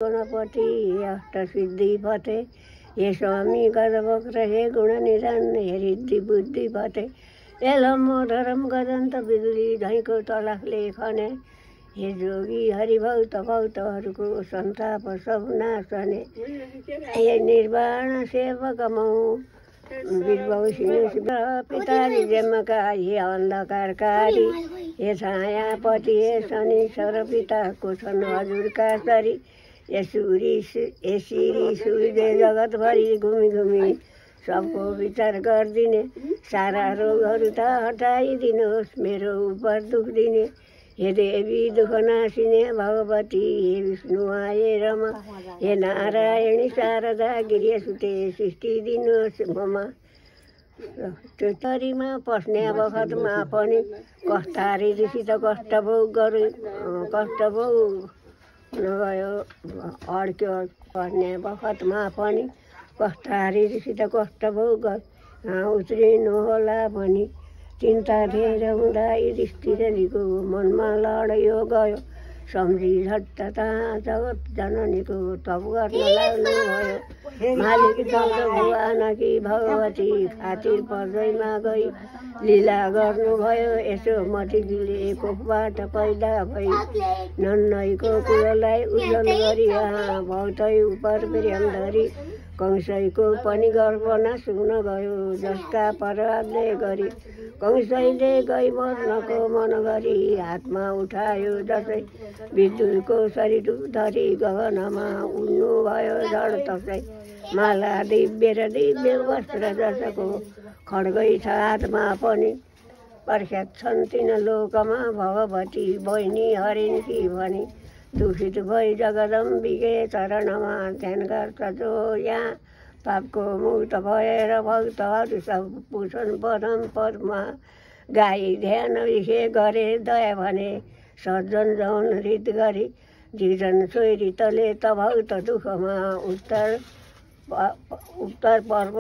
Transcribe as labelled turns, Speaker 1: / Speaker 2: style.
Speaker 1: गणपति अष्टसिद्धि फते हे स्वामी गजवक्र हे गुण निधान हे रिद्धि बुद्धि फते हे लम्बोदरम गजन्त बिजुली झैँको तलाकले खने हे जोगी हरिभक्त भक्तहरूको सन्ताप सब नाशने हे निर्वाण सेवक मौ पिताजी जन्मका हे अन्धकारकारी हे छायापति हे शनिश्चर पिताको छन् हजुरका सरी हे श्री सूर्य जगतभरि घुमी घुमी सबको विचार गरिदिने सारा रोगहरू त हटाइदिनुहोस् मेरो उपर दुख दिने हे देवी दुख नासिने भगवती हे विष्णु आए रमा हे नारायणी शारदा गिरिय सुते सृष्टि दिनुहोस् ममा त्यो तरीमा पस्ने बखतमा पनि कष्टारी ऋषित कष्ट भोग गरे कष्ट भोग नगयो अड्क्यो पस्ने बखतमा पनि कष्टारी ऋषित कष्ट भोग उत्रिनु होला भनी चिन्ता धेर हुँदा युधिष्ठिरजीको मनमा लड्यो गयो सम्झी झट्ट जगत जननीको तप गर्न लाग्नु भयो मालिक जग भुवानकी भगवती खातिर पर्दैमा गई लीला गर्नुभयो यसो मटिले कोखबाट पैदा भई नन्नैको कुललाई उज्जवल गरी भौतै उपर प्रेम धरी कंसैको पनि गर्व नसुन गयो जसका पराधले गरी कंसैले गई मर्नको मन गरी हातमा उठायो जसै विद्युतको शरीर धरी गगनमा उड्नु भयो जड तसै माला दिव्य र दिव्य वस्त्र जसको खड्गै छ हातमा पनि प्रख्यात छन् तिन लोकमा भगवती बहिनी हरिणकी भनी दूषित भई जगदम्बिके चरणमा ध्यान गर्छ जो यहाँ पापको मुक्त भएर भक्तहरू सब पुछन् परम पदमा गाई ध्यान विषय गरे दया भने सज्जन जौन हृत गरी जीवन सोरी तले त भक्त दुःखमा उत्तर पर्व